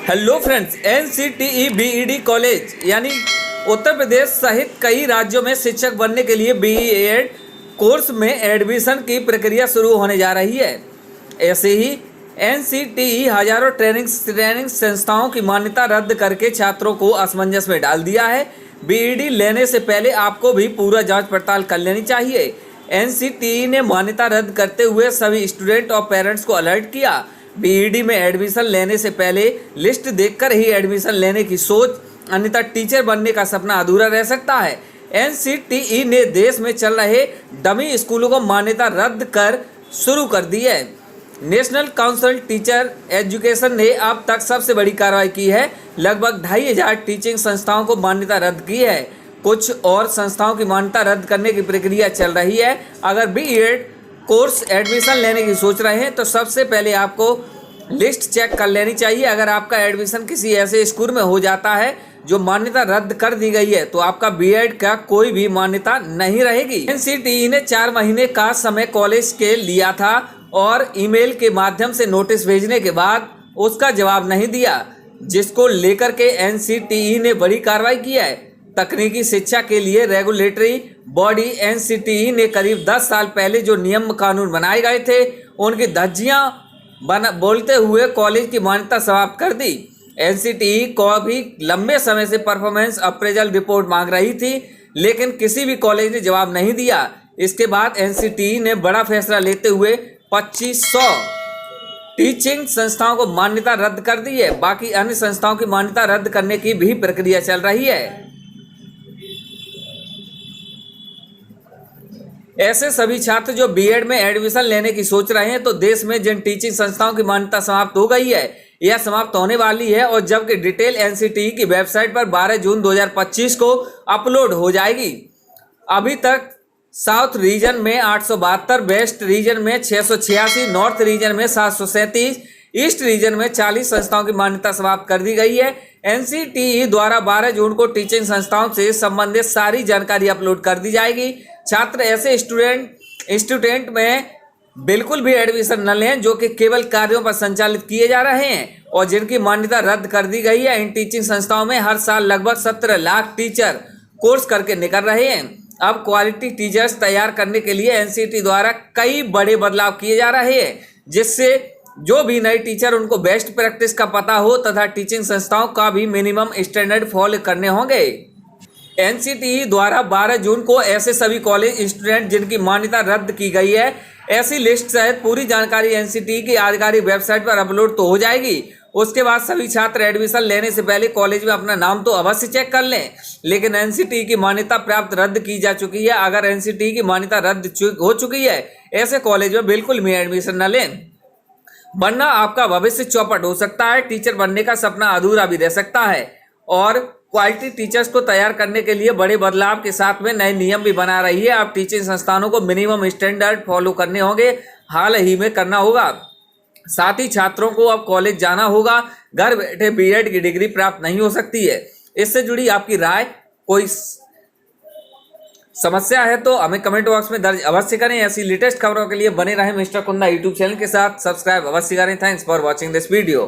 Hello friends, NCTE B.Ed college यानी उत्तर प्रदेश सहित कई राज्यों में शिक्षक बनने के लिए बीएड कोर्स में एडमिशन की प्रक्रिया शुरू होने जा रही है। ऐसे ही एनसीटीई हजारों ट्रेनिंग संस्थाओं की मान्यता रद्द करके छात्रों को असमंजस में डाल दिया है। बीईडी लेने से पहले आपको भी पूरा जांच पड़ताल कर लेनी चाहिए। एनसीटीई ने मान्यता रद्द करते हुए सभी स्टूडेंट और पेरेंट्स को अलर्ट किया। बीईडी में एडमिशन लेने से पहले लिस्ट देखकर ही एडमिशन लेने की सोच, अन्यथा टीचर बनने का सपना अधूरा रह सकता है। एनसीटीई ने देश में चल रहे डमी स्कूलों को मान्यता रद्द कर शुरू कर दी है। नेशनल काउंसिल टीचर एजुकेशन ने अब तक सबसे बड़ी कार्रवाई की है। लगभग 2500 टीचिंग संस्थाओं को मान्यता रद्द की है। कुछ और संस्थाओं की मान्यता रद्द करने की प्रक्रिया चल रही है। अगर बीएड कोर्स एडमिशन लेने की सोच रहे हैं तो सबसे पहले आपको लिस्ट चेक कर लेनी चाहिए। अगर आपका एडमिशन किसी ऐसे स्कूल में हो जाता है जो मान्यता रद्द कर दी गई है तो आपका बीएड का कोई भी मान्यता नहीं रहेगी। एनसीटीई ने 4 महीने का समय कॉलेज के लिया था और ईमेल के माध्यम से नोटिस भेजने के बाद उसका जवाब नहीं दिया, जिसको लेकर के एनसीटीई ने बड़ी कार्रवाई की है। तकनीकी शिक्षा के लिए रेगुलेटरी बॉडी एनसीटीई ने करीब 10 साल पहले जो नियम कानून बनाए गए थे उनकी धज्जियां बोलते हुए कॉलेज की मान्यता समाप्त कर दी। एनसीटीई को भी लंबे समय से परफॉर्मेंस अप्रेजल रिपोर्ट मांग रही थी, लेकिन किसी भी कॉलेज ने जवाब नहीं दिया। इसके बाद एनसीटीई ने बड़ा फैसला लेते हुए 2500 टीचिंग संस्थाओं को मान्यता रद्द कर दी है। बाकी अन्य संस्थाओं की मान्यता रद्द करने की भी प्रक्रिया चल रही है। ऐसे सभी छात्र जो बीएड में एडमिशन लेने की सोच रहे हैं तो देश में जिन टीचिंग संस्थाओं की मान्यता समाप्त हो गई है यह समाप्त होने वाली है और जबकि डिटेल एनसीटीई की वेबसाइट पर 12 जून 2025 को अपलोड हो जाएगी। अभी तक साउथ रीजन में 872, वेस्ट रीजन में 686, नॉर्थ रीजन में 737, ईस्ट रीजन में 40 संस्थाओं की मान्यता समाप्त कर दी गई है। एनसीटीई द्वारा 12 जून को टीचिंग संस्थाओं से संबंधित सारी जानकारी अपलोड कर दी जाएगी। छात्र ऐसे इंस्टीट्यूट में बिल्कुल भी एडमिशन न लें जो कि केवल कार्यों पर संचालित किए जा रहे हैं और जिनकी मान्यता रद्द कर दी गई है। इन टीचिंग संस्थाओं में हर साल लगभग 17 लाख टीचर कोर्स करके निकल रहे हैं। अब क्वालिटी टीचर्स तैयार करने के लिए एनसीटीई द्वारा कई बड़े बदलाव किए जा रहे हैं, जिससे जो भी नए टीचर उनको बेस्ट प्रैक्टिस का पता हो तथा टीचिंग संस्थाओं का भी मिनिमम स्टैंडर्ड फॉलो करने होंगे। एनसीटीई द्वारा 12 जून को ऐसे सभी कॉलेज स्टूडेंट जिनकी मान्यता रद्द की गई है ऐसी लिस्ट सहित पूरी जानकारी एनसीटीई की आधिकारिक वेबसाइट पर अपलोड तो हो जाएगी। उसके बाद सभी छात्र एडमिशन लेने से पहले कॉलेज में अपना नाम तो अवश्य चेक कर लें, लेकिन एनसीटीई की मान्यता प्राप्त रद्द की जा चुकी है। अगर एनसीटीई की मान्यता रद्द हो चुकी है ऐसे कॉलेज में बिल्कुल भी एडमिशन न लें, वरना आपका भविष्य चौपट हो सकता है। टीचर बनने का सपना अधूरा भी रह सकता है और क्वालिटी टीचर्स को तैयार करने के लिए बड़े बदलाव के साथ में नए नियम भी बना रही है। अब टीचिंग संस्थानों को मिनिमम स्टैंडर्ड फॉलो करने होंगे, हाल ही में करना होगा। साथ ही छात्रों को अब कॉलेज जाना होगा। घर बैठे बीएड की डिग्री प्राप्त नहीं हो सकती है। इससे जुड़ी आपकी राय, कोई समस्या है तो हमें कमेंट बॉक्स में दर्ज अवश्य करें। ऐसी लेटेस्ट खबरों के लिए बने रहें मिस्टर कुंदा यूट्यूब चैनल के साथ। सब्सक्राइब अवश्य करें। Thanks for watching this video.